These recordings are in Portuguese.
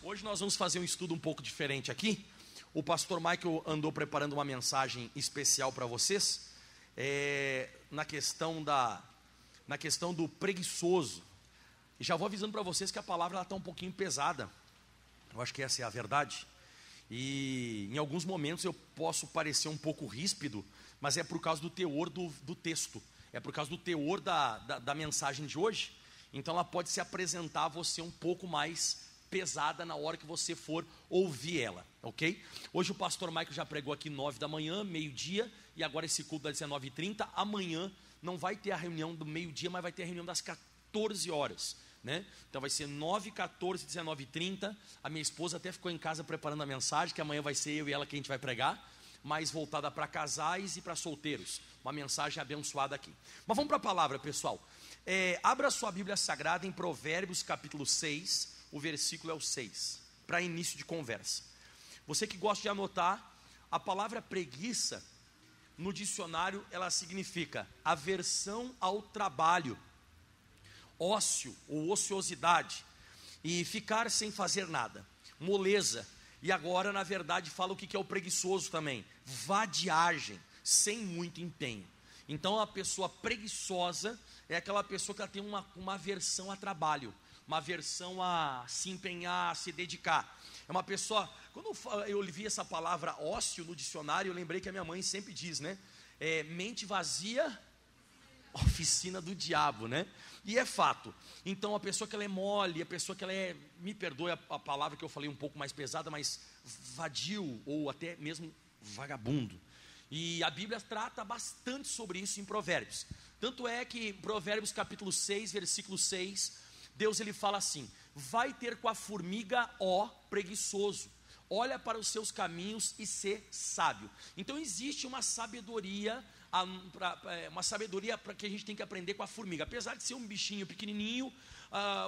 Hoje nós vamos fazer um estudo um pouco diferente aqui. O pastor Michael andou preparando uma mensagem especial para vocês, na questão do preguiçoso. E já vou avisando para vocês que a palavra está um pouquinho pesada. Eu acho que essa é a verdade. E em alguns momentos eu posso parecer um pouco ríspido, mas é por causa do teor do texto. É por causa do teor da mensagem de hoje. Então ela pode se apresentar a você um pouco mais pesada na hora que você for ouvir ela, ok? Hoje o pastor Michael já pregou aqui 9 da manhã, meio-dia, e agora esse culto das 19h30. Amanhã não vai ter a reunião do meio-dia, mas vai ter a reunião das 14 horas, né? Então vai ser 9, 14, 19h30. A minha esposa até ficou em casa preparando a mensagem, que amanhã vai ser eu e ela que a gente vai pregar, mais voltada para casais e para solteiros. Uma mensagem abençoada aqui. Mas vamos para a palavra, pessoal. Abra sua Bíblia Sagrada em Provérbios capítulo 6, o versículo é o 6, para início de conversa. Você que gosta de anotar, a palavra preguiça, no dicionário, ela significa aversão ao trabalho, ócio ou ociosidade, e ficar sem fazer nada, moleza. E agora, na verdade, fala o que é o preguiçoso também, vadiagem, sem muito empenho. Então, a pessoa preguiçosa é aquela pessoa que ela tem uma aversão a trabalho, uma aversão a se empenhar, a se dedicar. É uma pessoa, quando eu vi essa palavra ócio no dicionário, eu lembrei que a minha mãe sempre diz, né? Mente vazia, oficina do diabo, né? E é fato. Então a pessoa que ela é mole, a pessoa que ela me perdoe a palavra que eu falei um pouco mais pesada, mas vadio ou até mesmo vagabundo. E a Bíblia trata bastante sobre isso em Provérbios. Tanto é que Provérbios capítulo 6, versículo 6, Deus ele fala assim: vai ter com a formiga, ó preguiçoso, olha para os seus caminhos e ser sábio. Então existe uma sabedoria para que a gente tem que aprender com a formiga. Apesar de ser um bichinho pequenininho,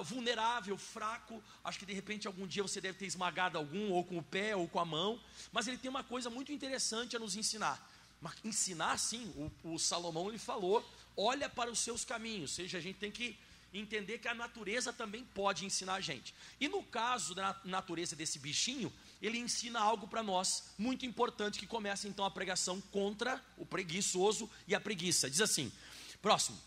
vulnerável, fraco, acho que de repente algum dia você deve ter esmagado algum, ou com o pé, ou com a mão, mas ele tem uma coisa muito interessante a nos ensinar. Mas ensinar sim, o Salomão ele falou, olha para os seus caminhos, ou seja, a gente tem que entender que a natureza também pode ensinar a gente. E no caso da natureza desse bichinho, ele ensina algo para nós, muito importante, que começa então a pregação contra o preguiçoso e a preguiça. Diz assim, próximo,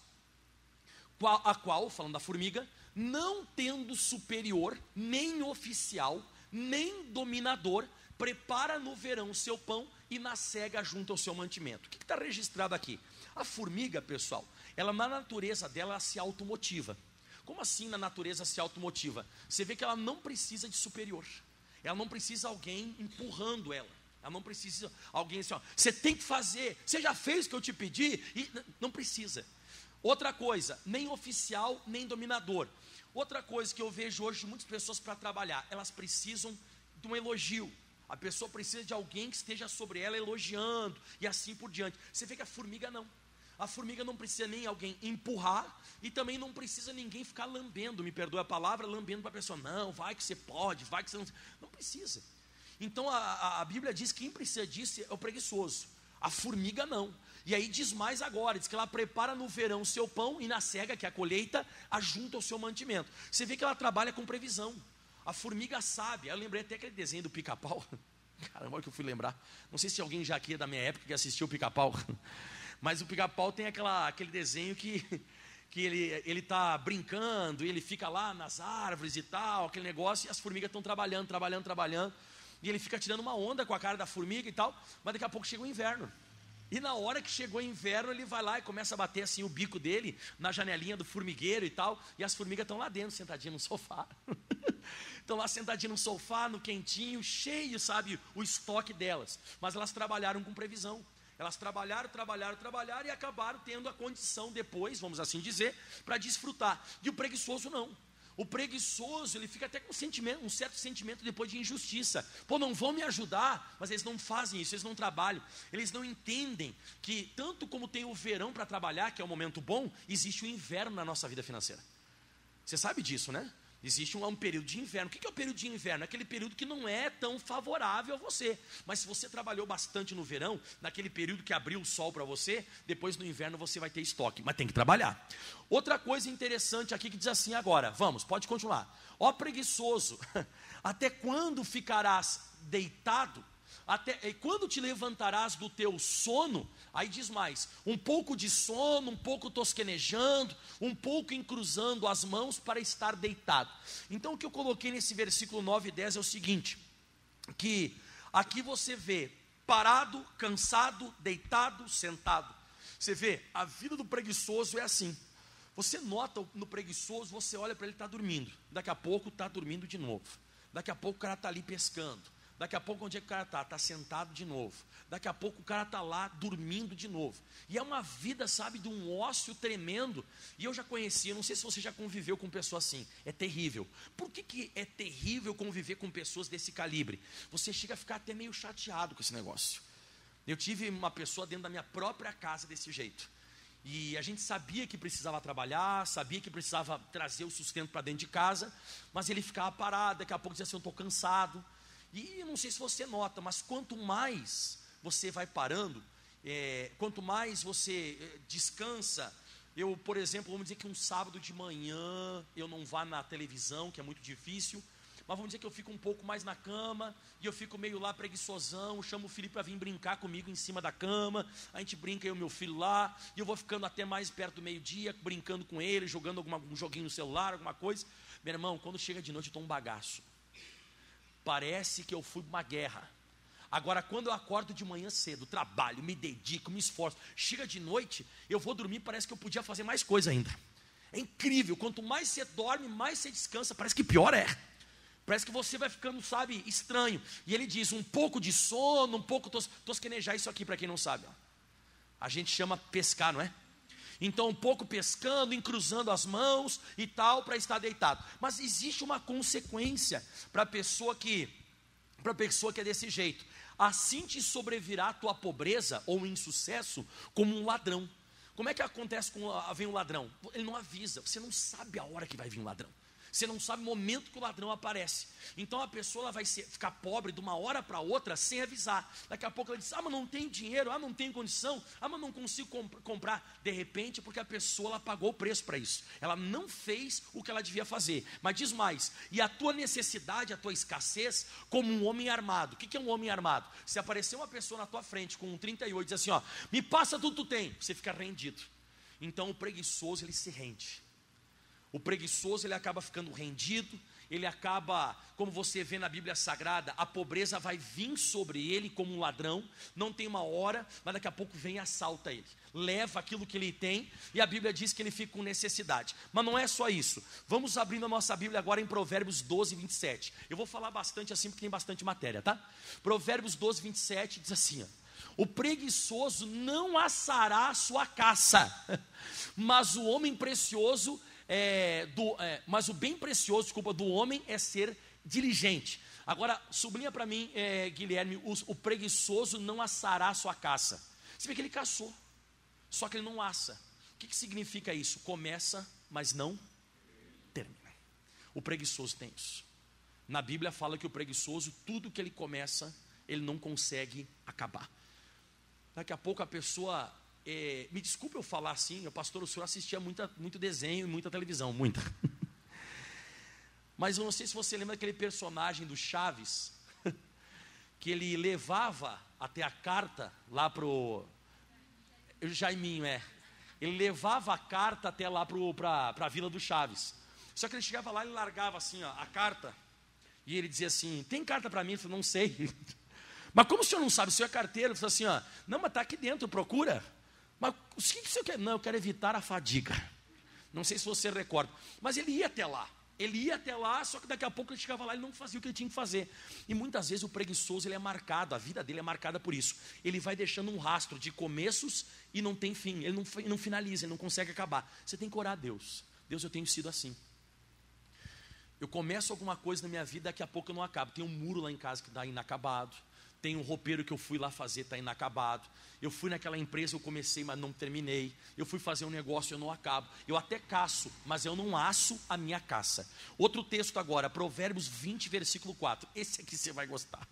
a qual, falando da formiga, não tendo superior, nem oficial, nem dominador, prepara no verão seu pão e na cega junto ao seu mantimento. O que está registrado aqui? A formiga, pessoal, ela na natureza dela se automotiva. Como assim na natureza se automotiva? Você vê que ela não precisa de superior. Ela não precisa de alguém empurrando ela. Ela não precisa de alguém assim, ó, você tem que fazer, você já fez o que eu te pedi? E não precisa. Outra coisa, nem oficial, nem dominador. Outra coisa que eu vejo hoje muitas pessoas para trabalhar, elas precisam de um elogio. A pessoa precisa de alguém que esteja sobre ela elogiando e assim por diante. Você vê que a formiga não. A formiga não precisa nem alguém empurrar e também não precisa ninguém ficar lambendo, me perdoe a palavra, lambendo para a pessoa. Não, vai que você pode, vai que você não... Não precisa. Então a Bíblia diz que quem precisa disso é o preguiçoso. A formiga não. E aí diz mais agora, diz que ela prepara no verão o seu pão e na cega, que é a colheita, ajunta o seu mantimento. Você vê que ela trabalha com previsão. A formiga sabe, eu lembrei até aquele desenho do Pica-Pau. Caramba, olha que eu fui lembrar. Não sei se alguém já aqui é da minha época que assistiu o Pica-Pau. Mas o Pica-Pau tem aquele desenho que ele está brincando, e ele fica lá nas árvores e tal, aquele negócio, e as formigas estão trabalhando, e ele fica tirando uma onda com a cara da formiga e tal, mas daqui a pouco chega o inverno. E na hora que chegou o inverno, ele vai lá e começa a bater assim o bico dele na janelinha do formigueiro e tal, e as formigas estão lá dentro, sentadinhas no sofá. Estão lá sentadinhas no sofá, no quentinho, cheio, sabe, o estoque delas. Mas elas trabalharam com previsão. Elas trabalharam e acabaram tendo a condição depois, vamos assim dizer, para desfrutar. E o preguiçoso não. O preguiçoso, ele fica até com um certo sentimento depois de injustiça. Pô, não vão me ajudar, mas eles não fazem isso, eles não trabalham. Eles não entendem que tanto como tem o verão para trabalhar, que é um momento bom, existe o inverno na nossa vida financeira. Você sabe disso, né? Existe um período de inverno. O que é o período de inverno? É aquele período que não é tão favorável a você. Mas se você trabalhou bastante no verão, naquele período que abriu o sol para você, depois no inverno você vai ter estoque. Mas tem que trabalhar. Outra coisa interessante aqui que diz assim agora. Vamos, pode continuar. Ó preguiçoso, até quando ficarás deitado? Quando te levantarás do teu sono? Aí diz mais, um pouco de sono, um pouco tosquenejando, um pouco encruzando as mãos para estar deitado. Então o que eu coloquei nesse versículo 9 e 10 é o seguinte, que aqui você vê parado, cansado, deitado, sentado. Você vê, a vida do preguiçoso é assim. Você nota no preguiçoso, você olha para ele, está dormindo. Daqui a pouco está dormindo de novo. Daqui a pouco o cara está ali pescando. Daqui a pouco onde é que o cara está? Está sentado de novo. Daqui a pouco o cara está lá dormindo de novo. E é uma vida, sabe, de um ócio tremendo. E eu já conheci, não sei se você já conviveu com pessoas assim. É terrível. Por que é terrível conviver com pessoas desse calibre? Você chega a ficar até meio chateado com esse negócio. Eu tive uma pessoa dentro da minha própria casa desse jeito. E a gente sabia que precisava trabalhar, sabia que precisava trazer o sustento para dentro de casa, mas ele ficava parado, daqui a pouco dizia assim, eu estou cansado. E não sei se você nota, mas quanto mais você vai parando, quanto mais você descansa, eu, por exemplo, vamos dizer que um sábado de manhã eu não vá na televisão, que é muito difícil, mas vamos dizer que eu fico um pouco mais na cama, e eu fico meio lá preguiçosão, chamo o Felipe para vir brincar comigo em cima da cama, a gente brinca, eu e meu filho lá, e eu vou ficando até mais perto do meio-dia, brincando com ele, jogando um joguinho no celular, alguma coisa. Meu irmão, quando chega de noite eu estou um bagaço. Parece que eu fui para uma guerra. Agora, quando eu acordo de manhã cedo, trabalho, me dedico, me esforço, chega de noite, eu vou dormir, parece que eu podia fazer mais coisa ainda. É incrível, quanto mais você dorme, mais você descansa, parece que pior é. Parece que você vai ficando, sabe, estranho. E ele diz, um pouco de sono, um pouco tosquenejar, isso aqui para quem não sabe. Ó. A gente chama pescar, não é? Então, um pouco pescando, encruzando as mãos e tal, para estar deitado. Mas existe uma consequência para a pessoa que é desse jeito. Assim te sobrevirá a tua pobreza ou insucesso como um ladrão. Como é que acontece quando vem um ladrão? Ele não avisa, você não sabe a hora que vai vir um ladrão. Você não sabe o momento que o ladrão aparece. Então a pessoa ela vai ficar pobre de uma hora para outra sem avisar. Daqui a pouco ela diz, mas não tem dinheiro, não tem condição, mas não consigo comprar. De repente, porque a pessoa ela pagou o preço para isso. Ela não fez o que ela devia fazer. Mas diz mais, e a tua necessidade, a tua escassez, como um homem armado. O que é um homem armado? Se aparecer uma pessoa na tua frente com um 38 e diz assim, ó, me passa tudo que tu tem, você fica rendido. Então o preguiçoso ele se rende. O preguiçoso ele acaba ficando rendido, ele acaba, como você vê na Bíblia Sagrada, a pobreza vai vir sobre ele como um ladrão, não tem uma hora, mas daqui a pouco vem e assalta ele, leva aquilo que ele tem, e a Bíblia diz que ele fica com necessidade. Mas não é só isso, vamos abrindo a nossa Bíblia agora em Provérbios 12, 27, eu vou falar bastante assim porque tem bastante matéria, tá? Provérbios 12, 27 diz assim, ó, o preguiçoso não assará a sua caça, mas o homem precioso mas o bem precioso, do homem é ser diligente. Agora, sublinha para mim, Guilherme, o preguiçoso não assará a sua caça. Você vê que ele caçou, só que ele não assa. O que significa isso? Começa, mas não termina. O preguiçoso tem isso. Na Bíblia fala que o preguiçoso, tudo que ele começa, ele não consegue acabar. Daqui a pouco a pessoa... me desculpe eu falar assim, pastor, o senhor assistia muito desenho e muita televisão, muita. Mas eu não sei se você lembra daquele personagem do Chaves, que ele levava até a carta lá pro Jaiminho, ele levava a carta até lá para a Vila do Chaves. Só que ele chegava lá e largava assim, ó, a carta, e ele dizia assim, tem carta para mim? Ele falou, não sei. Mas como o senhor não sabe, o senhor é carteiro? Ele falou assim, ó, não, mas está aqui dentro, procura. Mas o que o senhor quer? Não, eu quero evitar a fadiga. Não sei se você recorda. Mas ele ia até lá, só que daqui a pouco ele chegava lá e não fazia o que ele tinha que fazer. E muitas vezes o preguiçoso ele é marcado, a vida dele é marcada por isso. Ele vai deixando um rastro de começos e não tem fim, ele não finaliza, ele não consegue acabar. Você tem que orar a Deus. Deus, eu tenho sido assim. Eu começo alguma coisa na minha vida, daqui a pouco eu não acabo. Tem um muro lá em casa que está inacabado. Tem um roupeiro que eu fui lá fazer, está inacabado. Eu fui naquela empresa, eu comecei, mas não terminei. Eu fui fazer um negócio, eu não acabo. Eu até caço, mas eu não aço a minha caça. Outro texto agora, Provérbios 20, versículo 4. Esse aqui você vai gostar.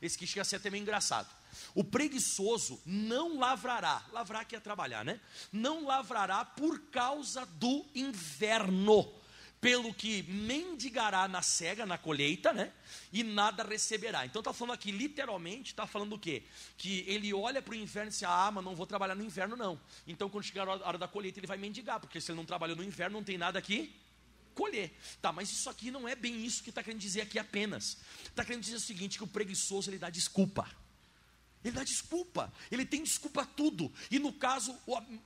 Esse aqui chega a ser até meio engraçado. O preguiçoso não lavrará. Lavrar que é trabalhar, né? Não lavrará por causa do inverno. Pelo que mendigará na cega, na colheita, né? E nada receberá. Então está falando aqui, literalmente, está falando o quê? Que ele olha para o inverno e diz, mas não vou trabalhar no inverno não. Então quando chegar a hora da colheita ele vai mendigar, porque se ele não trabalhou no inverno não tem nada aqui colher. Tá, mas isso aqui não é bem isso que está querendo dizer aqui apenas. Está querendo dizer o seguinte, que o preguiçoso ele dá desculpa. Ele dá desculpa, ele tem desculpa tudo. E no caso,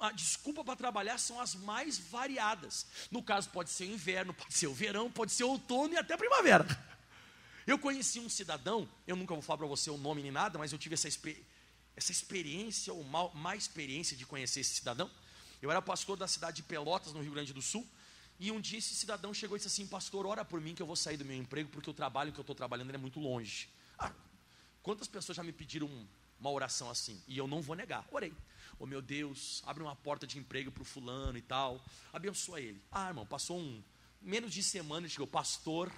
a desculpa para trabalhar são as mais variadas. No caso pode ser o inverno, pode ser o verão, pode ser o outono e até a primavera. Eu conheci um cidadão, eu nunca vou falar para você o nome nem nada, mas eu tive essa experiência, ou má experiência de conhecer esse cidadão. Eu era pastor da cidade de Pelotas, no Rio Grande do Sul. E um dia esse cidadão chegou e disse assim, pastor, ora por mim que eu vou sair do meu emprego, porque o trabalho que eu estou trabalhando é muito longe. Quantas pessoas já me pediram uma oração assim? E eu não vou negar, orei. Oh meu Deus, abre uma porta de emprego para o fulano e tal, abençoa ele. Irmão, passou menos de semana, ele chegou, pastor,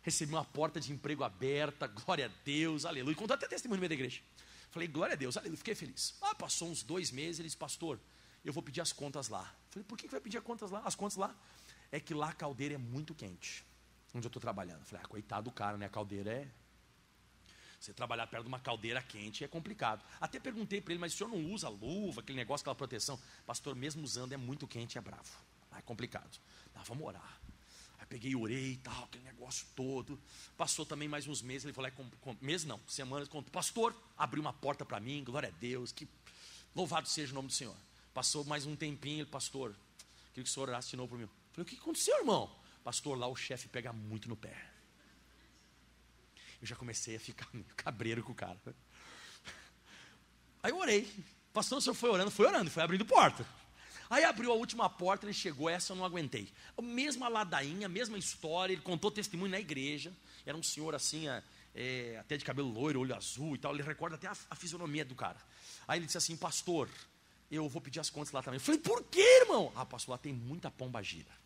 recebi uma porta de emprego aberta, glória a Deus, aleluia. E contou até testemunho no meio da igreja. Falei, glória a Deus, aleluia, fiquei feliz. Passou uns 2 meses, ele disse, pastor, eu vou pedir as contas lá. Falei, por que vai pedir as contas lá? É que lá a caldeira é muito quente, onde eu estou trabalhando. Falei, coitado do cara, né? A caldeira é... Você trabalhar perto de uma caldeira quente é complicado. Até perguntei para ele, mas o senhor não usa luva, aquele negócio, aquela proteção? Pastor, mesmo usando é muito quente, é bravo. É complicado. Vamos orar. Aí peguei e orei e tal, aquele negócio todo. Passou também mais uns meses, ele falou, meses não, semanas, pastor, abriu uma porta para mim, glória a Deus, que louvado seja o nome do Senhor. Passou mais um tempinho, ele, pastor, queria que o senhor orasse de novo por mim. Falei, o que aconteceu, irmão? Pastor, lá o chefe pega muito no pé. Eu já comecei a ficar meio cabreiro com o cara. Aí eu orei. Pastor, o senhor foi orando, foi abrindo porta. Aí abriu a última porta, ele chegou, essa eu não aguentei. A mesma ladainha, a mesma história, ele contou testemunho na igreja. Era um senhor assim, até de cabelo loiro, olho azul e tal. Ele recorda até a fisionomia do cara. Aí ele disse assim, pastor, eu vou pedir as contas lá também. Eu falei, por que, irmão? Pastor, lá tem muita pombagira.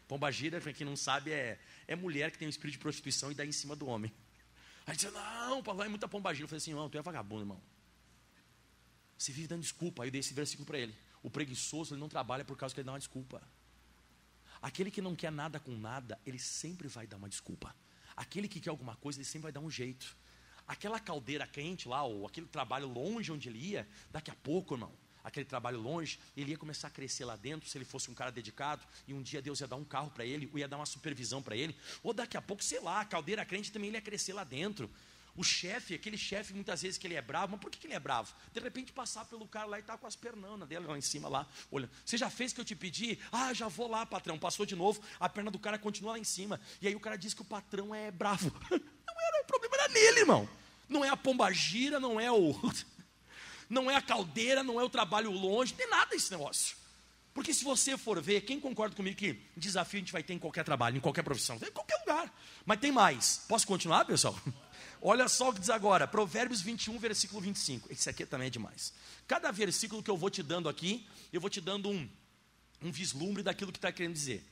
Pombagira, para quem não sabe, é mulher que tem um espírito de prostituição e dá em cima do homem. Aí ele disse, não, lá é muita pombagira. Eu falei assim, irmão, tu é vagabundo, irmão. Você vive dando desculpa. Aí eu dei esse versículo para ele. O preguiçoso, ele não trabalha por causa que ele dá uma desculpa. Aquele que não quer nada com nada, ele sempre vai dar uma desculpa. Aquele que quer alguma coisa, ele sempre vai dar um jeito. Aquela caldeira quente lá, ou aquele trabalho longe onde ele ia, daqui a pouco, irmão, aquele trabalho longe, ele ia começar a crescer lá dentro, se ele fosse um cara dedicado, e um dia Deus ia dar um carro para ele, ou ia dar uma supervisão para ele, ou daqui a pouco, sei lá, a caldeira crente também ele ia crescer lá dentro. O chefe, aquele chefe, muitas vezes que ele é bravo, mas por que ele é bravo? De repente passar pelo cara lá e tá com as pernanas dele lá em cima lá, olha, você já fez o que eu te pedi? Já vou lá, patrão, passou de novo, a perna do cara continua lá em cima, e aí o cara diz que o patrão é bravo. O problema era nele, irmão. Não é a pombagira, não é a caldeira, não é o trabalho longe, nem nada esse negócio. Porque se você for ver, quem concorda comigo que desafio a gente vai ter em qualquer trabalho, em qualquer profissão, em qualquer lugar. Mas tem mais. Posso continuar, pessoal? Olha só o que diz agora, Provérbios 21, versículo 25. Esse aqui também é demais. Cada versículo que eu vou te dando aqui, eu vou te dando um vislumbre daquilo que está querendo dizer.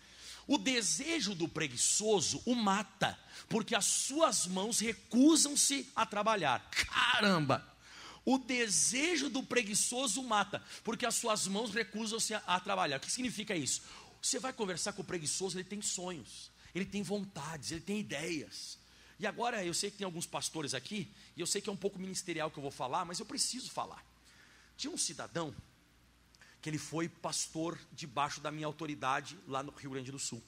O desejo do preguiçoso o mata, porque as suas mãos recusam-se a trabalhar. Caramba! O desejo do preguiçoso mata, porque as suas mãos recusam-se a trabalhar. O que significa isso? Você vai conversar com o preguiçoso, ele tem sonhos, ele tem vontades, ele tem ideias. E agora eu sei que tem alguns pastores aqui, e eu sei que é um pouco ministerial que eu vou falar, mas eu preciso falar. Tinha um cidadão que ele foi pastor debaixo da minha autoridade lá no Rio Grande do Sul.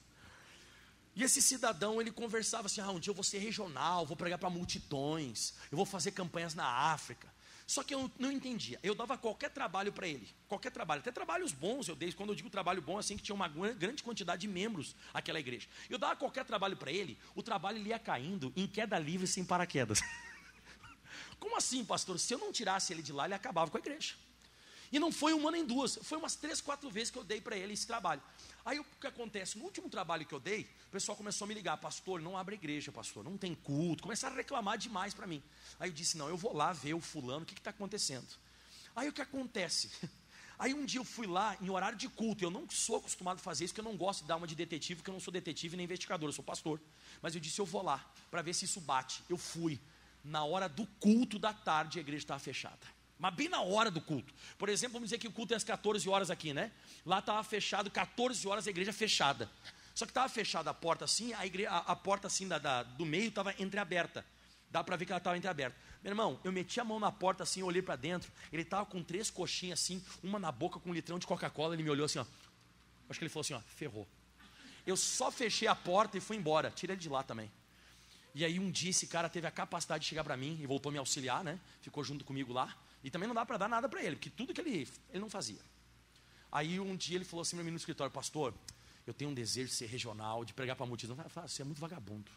E esse cidadão, ele conversava assim, um dia eu vou ser regional, vou pregar para multidões, eu vou fazer campanhas na África. Só que eu não entendia, eu dava qualquer trabalho para ele, qualquer trabalho, até trabalhos bons eu dei, quando eu digo trabalho bom, assim que tinha uma grande quantidade de membros aquela igreja. Eu dava qualquer trabalho para ele, o trabalho ele ia caindo em queda livre sem paraquedas. Como assim, pastor? Se eu não tirasse ele de lá, ele acabava com a igreja. E não foi uma nem duas, foi umas 3, 4 vezes que eu dei para ele esse trabalho. Aí o que acontece? No último trabalho que eu dei, o pessoal começou a me ligar: pastor, não abre igreja, pastor, não tem culto. Começaram a reclamar demais para mim. Aí eu disse: não, eu vou lá ver o fulano, o que está acontecendo. Aí o que acontece? Aí um dia eu fui lá em horário de culto. Eu não sou acostumado a fazer isso, porque eu não gosto de dar uma de detetive, porque eu não sou detetive nem investigador, eu sou pastor. Mas eu disse: eu vou lá, para ver se isso bate. Eu fui. Na hora do culto da tarde, a igreja estava fechada. Mas bem na hora do culto. Por exemplo, vamos dizer que o culto é às 14 horas aqui, né? Lá estava fechado, 14 horas a igreja fechada. Só que estava fechada a porta assim, a porta assim do meio estava entreaberta. Dá para ver que ela estava entreaberta. Meu irmão, eu meti a mão na porta assim, olhei para dentro. Ele estava com 3 coxinhas assim, uma na boca com um litrão de Coca-Cola. Ele me olhou assim, ó. Acho que ele falou assim, ó, ferrou. Eu só fechei a porta e fui embora. Tirei ele de lá também. E aí um dia esse cara teve a capacidade de chegar para mim e voltou a me auxiliar, né? Ficou junto comigo lá. E também não dá para dar nada para ele, porque tudo que ele não fazia. Aí um dia ele falou assim para mim no escritório: pastor, eu tenho um desejo de ser regional, de pregar para a multidão. Eu falei: você é muito vagabundo.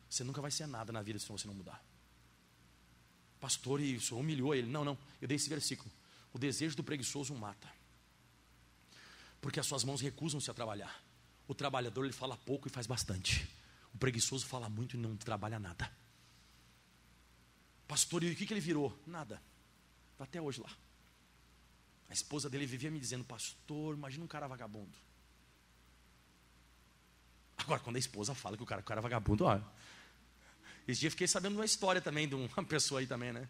Você nunca vai ser nada na vida se você não mudar. Pastor, e o senhor humilhou ele. Não, eu dei esse versículo: o desejo do preguiçoso o mata, porque as suas mãos recusam-se a trabalhar. O trabalhador, ele fala pouco e faz bastante. O preguiçoso fala muito e não trabalha nada. Pastor, e o que ele virou? Nada. Está até hoje lá. A esposa dele vivia me dizendo: pastor, imagina um cara vagabundo. Agora, quando a esposa fala que o cara é vagabundo, ó. Esse dia eu fiquei sabendo uma história também de uma pessoa aí também, né?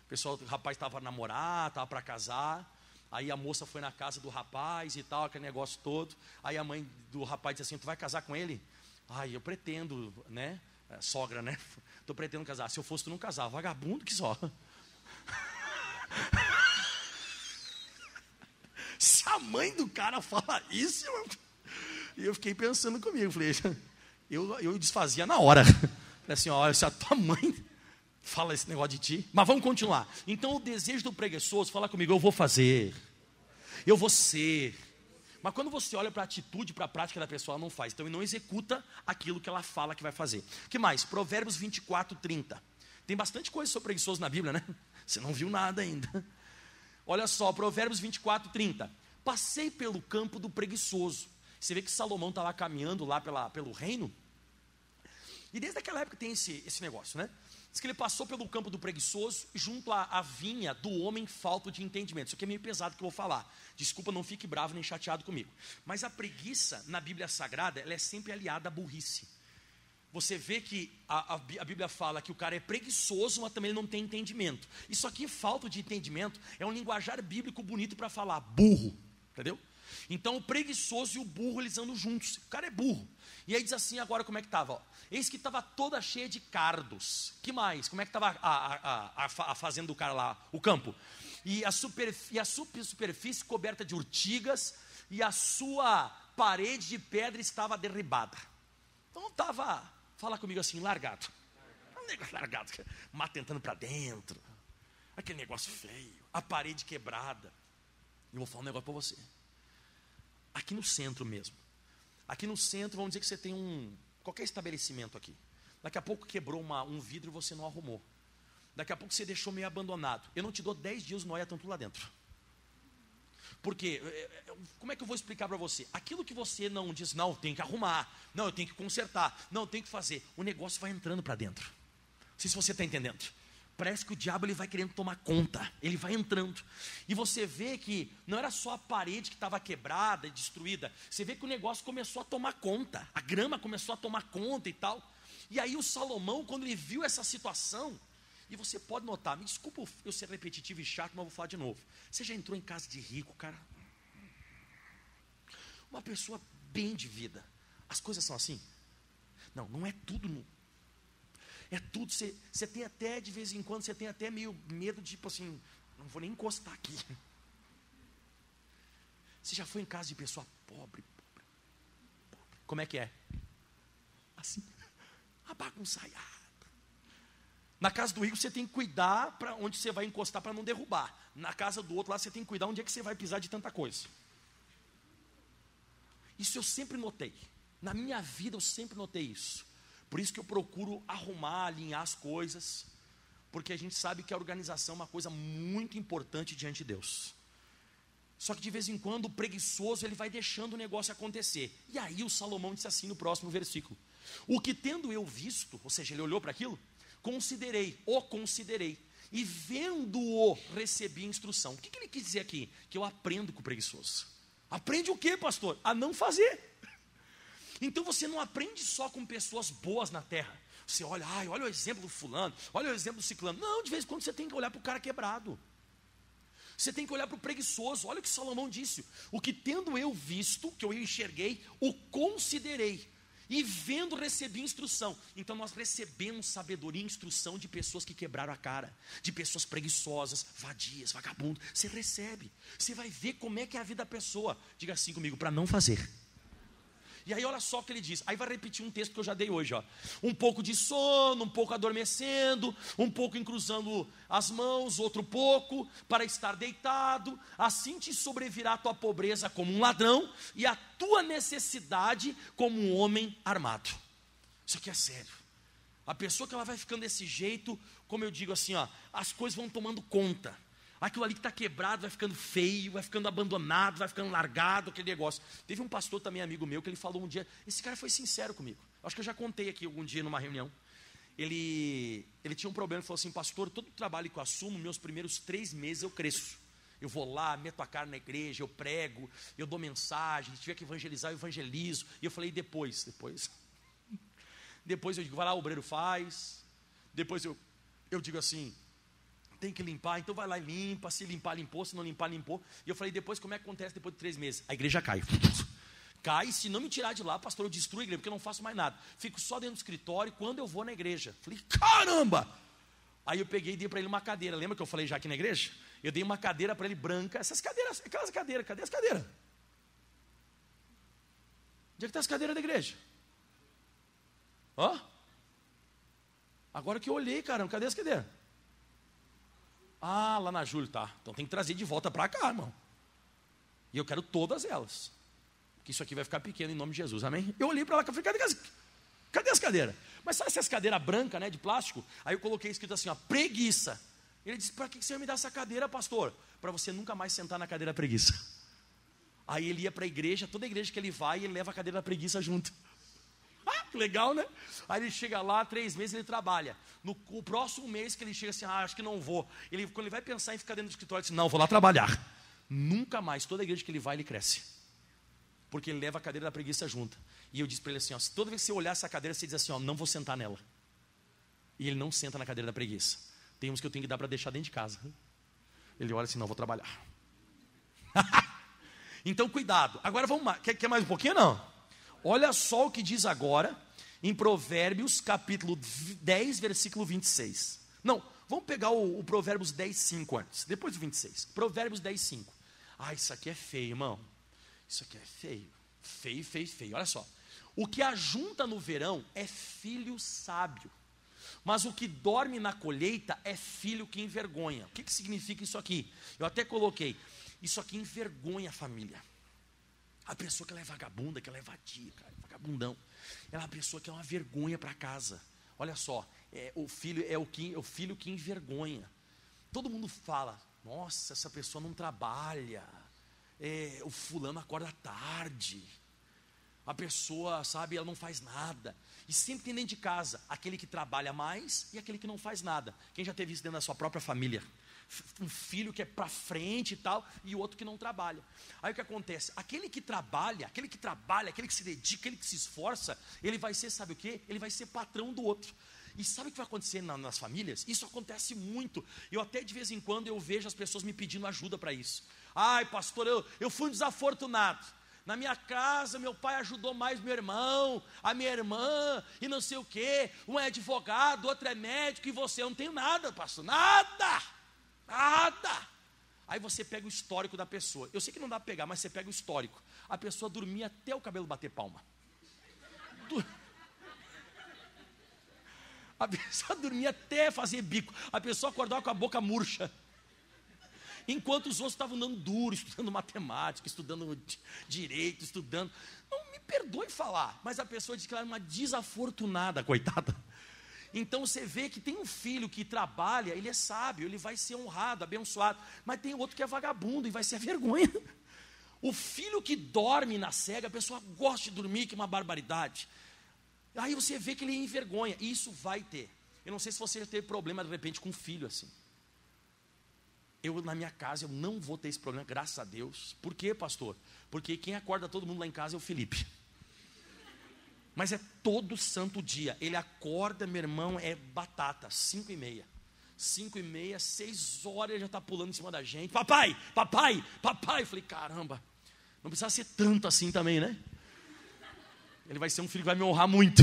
O rapaz estava a namorar, estava para casar. Aí a moça foi na casa do rapaz e tal, aquele negócio todo. Aí a mãe do rapaz disse assim: tu vai casar com ele? Ai, eu pretendo, né? Sogra, né? Estou pretendendo casar. Se eu fosse, tu não casava. Vagabundo que só. Se a mãe do cara fala isso, eu fiquei pensando comigo. Falei, eu desfazia na hora. Falei assim: olha, se a tua mãe fala esse negócio de ti. Mas vamos continuar. Então o desejo do preguiçoso, fala comigo: eu vou fazer, eu vou ser. Mas quando você olha para a atitude, para a prática da pessoa, ela não faz. Então ele não executa aquilo que ela fala que vai fazer. O que mais? Provérbios 24, 30. Tem bastante coisa sobre preguiçoso na Bíblia, né? Você não viu nada ainda. Olha só, Provérbios 24, 30. Passei pelo campo do preguiçoso. Você vê que Salomão está lá caminhando lá pelo reino. E desde aquela época tem esse negócio, né? Diz que ele passou pelo campo do preguiçoso, junto à vinha do homem falto de entendimento. Isso aqui é meio pesado que eu vou falar. Desculpa, não fique bravo nem chateado comigo. Mas a preguiça, na Bíblia Sagrada, ela é sempre aliada à burrice. Você vê que a Bíblia fala que o cara é preguiçoso, mas também ele não tem entendimento. Isso aqui, falta de entendimento, é um linguajar bíblico bonito para falar burro. Entendeu? Então o preguiçoso e o burro, eles andam juntos. O cara é burro. E aí diz assim, agora como é que estava? Eis que estava toda cheia de cardos. Que mais? Como é que estava a fazenda do cara lá, o campo? E a superfície coberta de urtigas, e a sua parede de pedra estava derribada. Então estava, fala comigo assim, largado. Um negócio largado, mato entrando para dentro. Aquele negócio feio, a parede quebrada. E eu vou falar um negócio para você. Aqui no centro mesmo. Aqui no centro, vamos dizer que você tem qualquer estabelecimento aqui. Daqui a pouco quebrou um vidro e você não arrumou. Daqui a pouco você deixou meio abandonado. Eu não te dou 10 dias, não ia tanto lá dentro. Por quê? Como é que eu vou explicar para você? Aquilo que você não diz, não, eu tenho que arrumar, não, eu tenho que consertar, não, eu tenho que fazer. O negócio vai entrando para dentro. Não sei se você está entendendo. Parece que o diabo ele vai querendo tomar conta, ele vai entrando. E você vê que não era só a parede que estava quebrada e destruída. Você vê que o negócio começou a tomar conta. A grama começou a tomar conta e tal. E aí o Salomão, quando ele viu essa situação, e você pode notar, me desculpa eu ser repetitivo e chato, mas vou falar de novo. Você já entrou em casa de rico, cara? Uma pessoa bem de vida. As coisas são assim? Não, não é tudo. É tudo, você tem até, de vez em quando, você tem até meio medo de, tipo assim, não vou nem encostar aqui. Você já foi em casa de pessoa pobre? Como é que é? Assim, a bagunçaiada. Na casa do rico você tem que cuidar para onde você vai encostar para não derrubar. Na casa do outro lá você tem que cuidar onde é que você vai pisar de tanta coisa. Isso eu sempre notei. Na minha vida eu sempre notei isso. Por isso que eu procuro arrumar, alinhar as coisas. Porque a gente sabe que a organização é uma coisa muito importante diante de Deus. Só que de vez em quando o preguiçoso ele vai deixando o negócio acontecer. E aí o Salomão disse assim no próximo versículo: o que tendo eu visto, ou seja, ele olhou para aquilo, considerei, e vendo-o recebi instrução. O que ele quis dizer aqui? Que eu aprendo com o preguiçoso. Aprende o que, pastor? A não fazer. Então você não aprende só com pessoas boas na terra. Você olha, olha o exemplo do fulano, olha o exemplo do ciclano. Não, de vez em quando você tem que olhar para o cara quebrado. Você tem que olhar para o preguiçoso. Olha o que Salomão disse: o que tendo eu visto, que eu enxerguei, o considerei, e vendo recebi instrução. Então nós recebemos sabedoria e instrução de pessoas que quebraram a cara, de pessoas preguiçosas, vadias, vagabundos. Você recebe, você vai ver como é que é a vida da pessoa. Diga assim comigo: para não fazer. E aí olha só o que ele diz. Aí vai repetir um texto que eu já dei hoje, ó. Um pouco de sono, um pouco adormecendo, um pouco encruzando as mãos, outro pouco para estar deitado. Assim te sobrevirá a tua pobreza como um ladrão, e a tua necessidade como um homem armado. Isso aqui é sério. A pessoa que ela vai ficando desse jeito, como eu digo assim, ó, as coisas vão tomando conta. Aquilo ali que está quebrado vai ficando feio, vai ficando abandonado, vai ficando largado, aquele negócio. Teve um pastor também, amigo meu, que ele falou um dia, esse cara foi sincero comigo. Acho que eu já contei aqui algum dia numa reunião. Ele tinha um problema, ele falou assim: pastor, todo o trabalho que eu assumo, meus primeiros 3 meses eu cresço. Eu vou lá, meto a cara na igreja, eu prego, eu dou mensagem, se tiver que evangelizar, eu evangelizo. E eu falei: depois eu digo, vai lá, o obreiro faz. Depois eu digo assim: tem que limpar, então vai lá e limpa. Se limpar, limpou, se não limpar, limpou. E eu falei: depois, como é que acontece depois de 3 meses? A igreja cai. Cai, se não me tirar de lá, pastor, eu destruo a igreja, porque eu não faço mais nada. Fico só dentro do escritório quando eu vou na igreja. Falei: caramba! Aí eu peguei e dei para ele uma cadeira. Lembra que eu falei já aqui na igreja? Eu dei uma cadeira para ele branca. Essas cadeiras, aquelas cadeiras, cadê as cadeiras? Onde é que está as cadeiras da igreja? Ó? Agora que eu olhei, caramba, cadê as cadeiras? Ah, lá na Júlio, tá. Então tem que trazer de volta para cá, irmão. E eu quero todas elas. Porque isso aqui vai ficar pequeno em nome de Jesus, amém? Eu olhei para lá e falei: cadê as cadeiras? Mas sabe essas cadeiras brancas, né, de plástico? Aí eu coloquei escrito assim, ó, preguiça. Ele disse: para que você vai me dar essa cadeira, pastor? Para você nunca mais sentar na cadeira preguiça. Aí ele ia para a igreja, toda igreja que ele vai, ele leva a cadeira da preguiça junto. Ah, que legal, né? Aí ele chega lá, 3 meses ele trabalha. O próximo mês que ele chega assim: acho que não vou. Quando ele vai pensar em ficar dentro do escritório, ele diz: não, vou lá trabalhar. Nunca mais, toda igreja que ele vai, ele cresce. Porque ele leva a cadeira da preguiça junto. E eu disse para ele assim, ó, toda vez que você olhar essa cadeira, você diz assim, ó, não vou sentar nela. E ele não senta na cadeira da preguiça. Tem uns que eu tenho que dar para deixar dentro de casa. Ele olha assim: não, vou trabalhar. Então cuidado. Agora vamos mais. Quer mais um pouquinho, não? Olha só o que diz agora em Provérbios capítulo 10, versículo 26. Não, vamos pegar o Provérbios 10, 5 antes, depois do 26. Provérbios 10, 5. Ah, isso aqui é feio, irmão. Isso aqui é feio. Feio, feio, feio. Olha só. O que ajunta no verão é filho sábio, mas o que dorme na colheita é filho que envergonha. O que significa isso aqui? Eu até coloquei. Isso aqui envergonha a família. A pessoa que ela é vagabunda, que ela é vadia, cara, vagabundão, ela é uma pessoa que é uma vergonha para casa. Olha só, o filho é o filho que envergonha. Todo mundo fala: nossa, essa pessoa não trabalha, o fulano acorda tarde, a pessoa, sabe, ela não faz nada. E sempre tem dentro de casa aquele que trabalha mais e aquele que não faz nada. Quem já teve isso dentro da sua própria família? Um filho que é para frente e tal, e o outro que não trabalha. Aí o que acontece? Aquele que trabalha, aquele que se dedica, aquele que se esforça, ele vai ser, sabe o quê? Ele vai ser patrão do outro. E sabe o que vai acontecer nas famílias? Isso acontece muito. Eu até de vez em quando eu vejo as pessoas me pedindo ajuda para isso. Ai, pastor, eu fui um desafortunado. Na minha casa, meu pai ajudou mais meu irmão, a minha irmã, e não sei o quê. Um é advogado, outro é médico, e você, eu não tenho nada, pastor, nada. Aí você pega o histórico da pessoa. Eu sei que não dá para pegar, mas você pega o histórico. A pessoa dormia até o cabelo bater palma. A pessoa dormia até fazer bico. A pessoa acordava com a boca murcha. Enquanto os outros estavam dando duro, estudando matemática, estudando direito, estudando. Não me perdoe falar, mas a pessoa diz que ela era uma desafortunada, coitada. Então você vê que tem um filho que trabalha, ele é sábio, ele vai ser honrado, abençoado, mas tem outro que é vagabundo e vai ser a vergonha. O filho que dorme na cega, a pessoa gosta de dormir, que é uma barbaridade. Aí você vê que ele envergonha, e isso vai ter. Eu não sei se você já teve problema de repente com um filho assim. Na minha casa, eu não vou ter esse problema, graças a Deus. Por quê, pastor? Porque quem acorda todo mundo lá em casa é o Felipe. Mas é todo santo dia. Ele acorda, meu irmão, é batata, 5h30. 5h30, 6 horas, ele já está pulando em cima da gente. Papai, papai, papai. Eu falei, caramba, não precisa ser tanto assim também, né? Ele vai ser um filho que vai me honrar muito.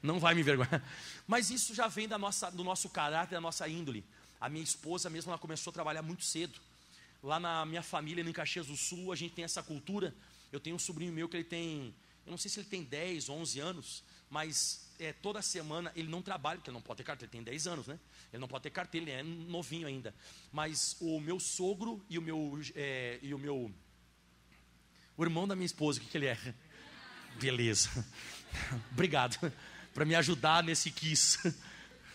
Não vai me envergonhar. Mas isso já vem do nosso caráter, da nossa índole. A minha esposa mesmo, ela começou a trabalhar muito cedo. Lá na minha família, em Caxias do Sul, a gente tem essa cultura. Eu tenho um sobrinho meu que ele tem, eu não sei se ele tem 10, 11 anos, mas toda semana ele não trabalha, porque ele não pode ter carteira, ele tem 10 anos, né? Ele não pode ter carteira, ele é novinho ainda. Mas o meu sogro e o irmão da minha esposa, o que ele é? Beleza. Obrigado para me ajudar nesse quiz.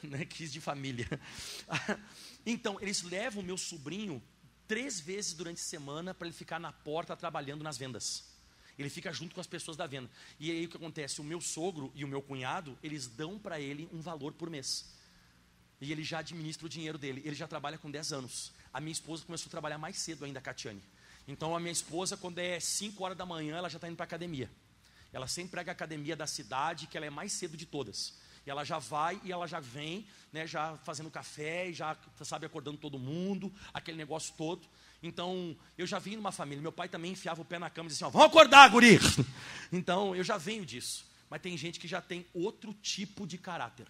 Né? Quiz de família. Então, eles levam o meu sobrinho 3 vezes durante a semana para ele ficar na porta trabalhando nas vendas. Ele fica junto com as pessoas da venda. E aí o que acontece? O meu sogro e o meu cunhado, eles dão para ele um valor por mês. E ele já administra o dinheiro dele. Ele já trabalha com 10 anos. A minha esposa começou a trabalhar mais cedo ainda, a Catiane. Então a minha esposa, quando é 5 horas da manhã, ela já está indo para a academia. Ela sempre pega a academia da cidade, que ela é mais cedo de todas. E ela já vai e ela já vem, né, já fazendo café, já, sabe, acordando todo mundo, aquele negócio todo. Então, eu já vim numa família, meu pai também enfiava o pé na cama e dizia assim, vamos acordar, guri! Então, eu já venho disso. Mas tem gente que já tem outro tipo de caráter.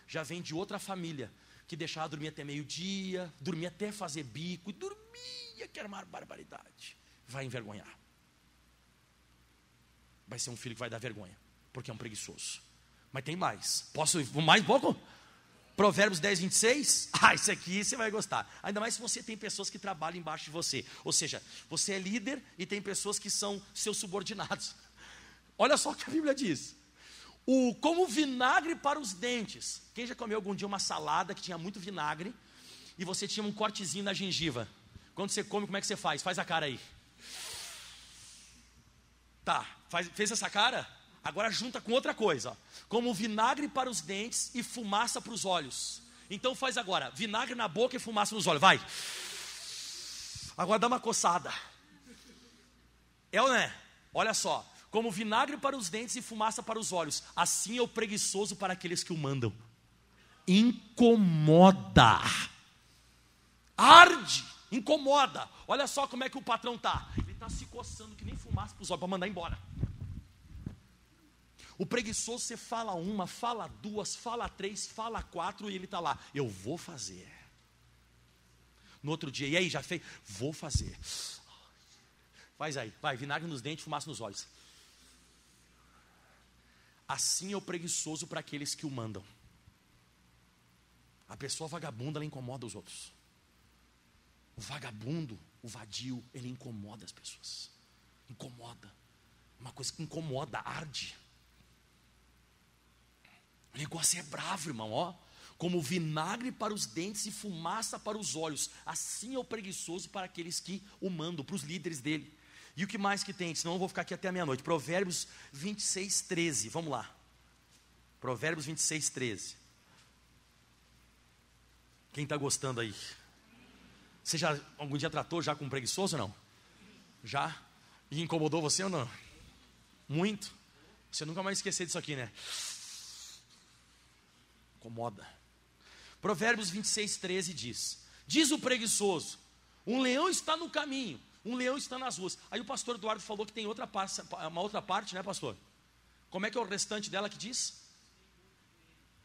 Já vem de outra família, que deixava dormir até meio-dia, dormia até fazer bico, e dormia, que era uma barbaridade. Vai envergonhar. Vai ser um filho que vai dar vergonha, porque é um preguiçoso. Mas tem mais. Posso ir mais um pouco? Provérbios 10, 26. Isso aqui você vai gostar. Ainda mais se você tem pessoas que trabalham embaixo de você. Ou seja, você é líder e tem pessoas que são seus subordinados. Olha só o que a Bíblia diz. Como vinagre para os dentes. Quem já comeu algum dia uma salada que tinha muito vinagre e você tinha um cortezinho na gengiva? Quando você come, como é que você faz? Faz a cara aí. Tá, fez essa cara? Agora junta com outra coisa, ó. Como vinagre para os dentes e fumaça para os olhos. Então faz agora, vinagre na boca e fumaça nos olhos, vai. Agora dá uma coçada. É ou não é? Olha só, como vinagre para os dentes e fumaça para os olhos, assim é o preguiçoso para aqueles que o mandam. Incomoda. Arde, incomoda. Olha só como é que o patrão está. Ele está se coçando que nem fumaça para os olhos, para mandar embora. O preguiçoso, você fala uma, fala duas, fala 3, fala 4 e ele está lá. Eu vou fazer. No outro dia, e aí, já fez? Vou fazer. Faz aí, vai, vinagre nos dentes, fumaça nos olhos. Assim é o preguiçoso para aqueles que o mandam. A pessoa vagabunda, ela incomoda os outros. O vagabundo, o vadio, ele incomoda as pessoas. Incomoda. Uma coisa que incomoda, arde. O negócio é bravo, irmão, ó. Como vinagre para os dentes e fumaça para os olhos. Assim é o preguiçoso para aqueles que o mandam, para os líderes dele. E o que mais que tem? Senão eu vou ficar aqui até a meia-noite. Provérbios 26, 13. Vamos lá. Provérbios 26, 13. Quem está gostando aí? Você já algum dia tratou já com um preguiçoso ou não? Já? E incomodou você ou não? Muito? Você nunca mais esquecer disso aqui, né? Incomoda. Provérbios 26, 13 diz: diz o preguiçoso, um leão está no caminho, um leão está nas ruas. Aí o pastor Eduardo falou que tem uma outra parte, né, pastor? Como é que é o restante dela que diz?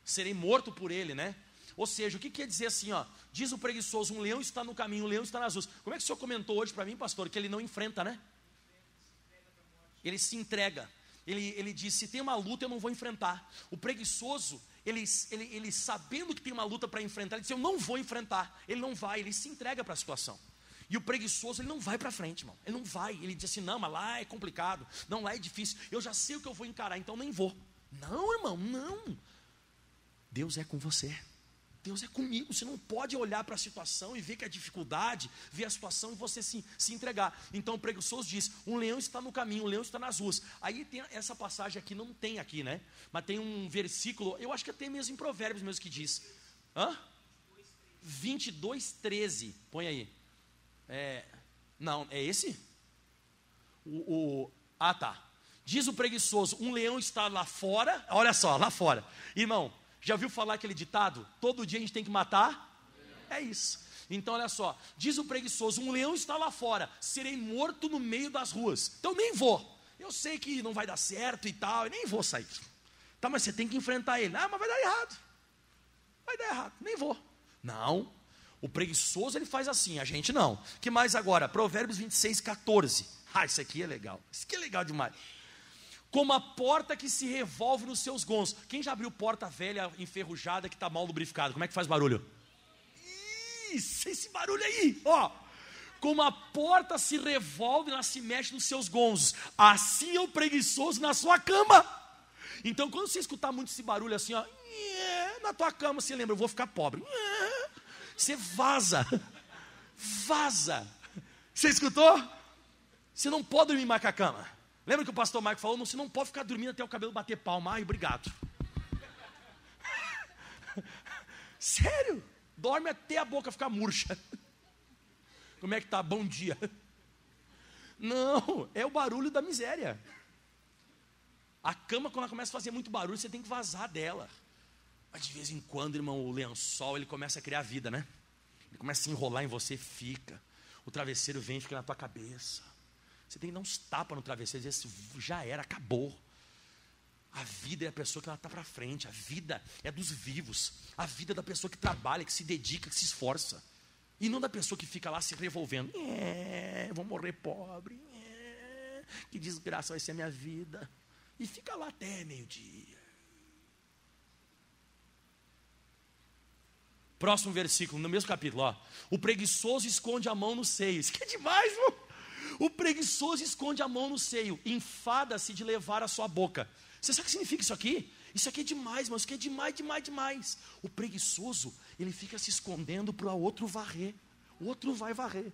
Serei morto por ele, né? Ou seja, o que quer dizer assim, ó? Diz o preguiçoso, um leão está no caminho, um leão está nas ruas. Como é que o senhor comentou hoje para mim, pastor, que ele não enfrenta, né? Ele se entrega. Ele diz, se tem uma luta eu não vou enfrentar. O preguiçoso, ele sabendo que tem uma luta para enfrentar, ele diz, eu não vou enfrentar. Ele não vai, ele se entrega para a situação. E o preguiçoso, ele não vai para frente, irmão. Ele não vai, ele diz assim, não, mas lá é complicado. Não, lá é difícil. Eu já sei o que eu vou encarar, então nem vou. Não, irmão, não. Deus é com você. Deus é comigo. Você não pode olhar para a situação e ver que é dificuldade, ver a situação e você se entregar. Então o preguiçoso diz: um leão está no caminho, um leão está nas ruas. Aí tem essa passagem aqui, não tem aqui, né? Mas tem um versículo, eu acho que até mesmo em Provérbios mesmo que diz. 22:13. Põe aí. Não, é esse? Tá. Diz o preguiçoso: um leão está lá fora. Olha só, lá fora. Irmão, já ouviu falar aquele ditado? Todo dia a gente tem que matar? É isso. Então olha só, diz o preguiçoso: um leão está lá fora, serei morto no meio das ruas. Então nem vou. Eu sei que não vai dar certo e tal, e nem vou sair. Tá, mas você tem que enfrentar ele. Mas vai dar errado. Vai dar errado, nem vou. Não. O preguiçoso ele faz assim, a gente não. Que mais agora? Provérbios 26:14. Isso aqui é legal. Isso aqui é legal demais. Como a porta que se revolve nos seus gons. Quem já abriu porta velha, enferrujada, que está mal lubrificada? Como é que faz barulho? Isso, esse barulho aí, ó. Como a porta se revolve, ela se mexe nos seus gonzos. Assim é o preguiçoso na sua cama. Então, quando você escutar muito esse barulho assim, ó, na tua cama, você lembra: eu vou ficar pobre. Você vaza. Vaza. Você escutou? Você não pode dormir mais com a cama. Lembra que o pastor Marco falou? Você não pode ficar dormindo até o cabelo bater palma. Obrigado. Sério? Dorme até a boca ficar murcha. Como é que tá? Bom dia. Não, é o barulho da miséria. A cama, quando ela começa a fazer muito barulho, você tem que vazar dela. Mas de vez em quando, irmão, o lençol, ele começa a criar vida, né? Ele começa a se enrolar em você, fica. O travesseiro vem e fica na tua cabeça. Você tem que dar uns tapas no travesseiro e dizer assim: já era, acabou. A vida é a pessoa que ela está para frente. A vida é dos vivos. A vida é da pessoa que trabalha, que se dedica, que se esforça. E não da pessoa que fica lá se revolvendo. Vou morrer pobre. Que desgraça vai ser a minha vida. E fica lá até meio-dia. Próximo versículo, no mesmo capítulo, ó. O preguiçoso esconde a mão no seio. Isso que é demais, irmão. O preguiçoso esconde a mão no seio, enfada-se de levar a sua boca. Você sabe o que significa isso aqui? Isso aqui é demais, mas isso aqui é demais, demais, demais. O preguiçoso, ele fica se escondendo para o outro varrer. O outro vai varrer.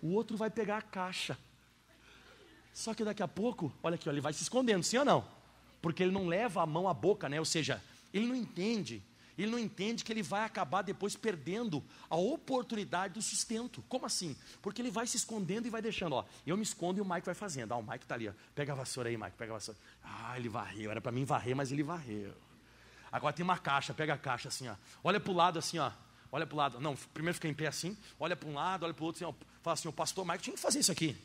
O outro vai pegar a caixa. Só que daqui a pouco, olha aqui, ó, ele vai se escondendo, sim ou não? Porque ele não leva a mão à boca, né? Ou seja, ele não entende que ele vai acabar depois perdendo a oportunidade do sustento. Como assim? Porque ele vai se escondendo e vai deixando, ó. Eu me escondo e o Mike vai fazendo. O Mike está ali, ó. Pega a vassoura aí, Mike, pega a vassoura. Ele varreu, era para mim varrer, mas ele varreu. Agora tem uma caixa, pega a caixa assim, ó. Olha para o lado assim, ó. Olha para o lado. Não, primeiro fica em pé assim, olha para um lado, olha para o outro assim, ó. Fala assim: o pastor Mike tinha que fazer isso aqui.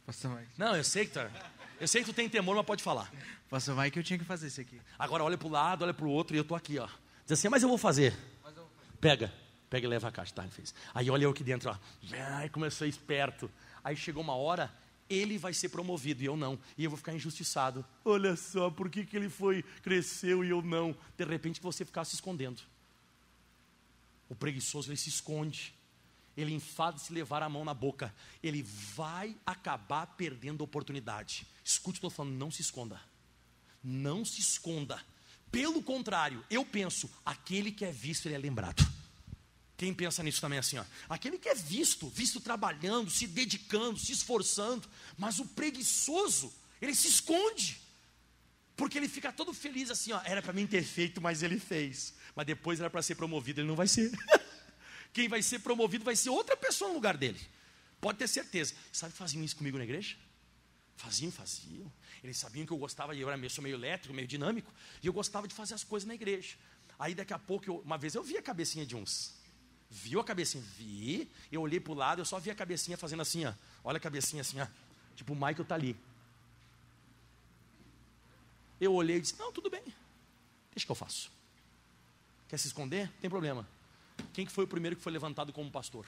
Pastor Mike. Não, eu sei que tu tem temor, mas pode falar. Pastor Mike, eu tinha que fazer isso aqui. Agora olha para o lado, olha para o outro e eu estou aqui, ó. Diz assim: mas eu vou fazer. Pega e leva a caixa. Tá, ele fez. Aí olha eu aqui dentro, ó. Ai, começou esperto. Aí chegou uma hora, ele vai ser promovido e eu não. E eu vou ficar injustiçado. Olha só, por que ele cresceu e eu não? De repente você ficar se escondendo. O preguiçoso, ele se esconde. Ele enfada-se levar a mão na boca. Ele vai acabar perdendo a oportunidade. Escute o que eu estou falando, não se esconda. Não se esconda. Pelo contrário, eu penso: aquele que é visto, ele é lembrado. Quem pensa nisso também assim, ó? Aquele que é visto trabalhando, se dedicando, se esforçando. Mas o preguiçoso, ele se esconde. Porque ele fica todo feliz assim, ó. Era para mim ter feito, mas ele fez. Mas depois era para ser promovido, ele não vai ser. Quem vai ser promovido vai ser outra pessoa no lugar dele. Pode ter certeza. Sabe que faziam isso comigo na igreja? Faziam. Eles sabiam que eu gostava, eu sou meio elétrico, meio dinâmico, e eu gostava de fazer as coisas na igreja. Aí daqui a pouco, uma vez eu vi a cabecinha de uns. Viu a cabecinha? Vi. Eu olhei para o lado, eu só vi a cabecinha fazendo assim, ó. Olha a cabecinha assim, ó. Tipo, o Michael está ali. Eu olhei e disse: não, tudo bem. Deixa que eu faço. Quer se esconder? Não tem problema. Quem que foi o primeiro que foi levantado como pastor?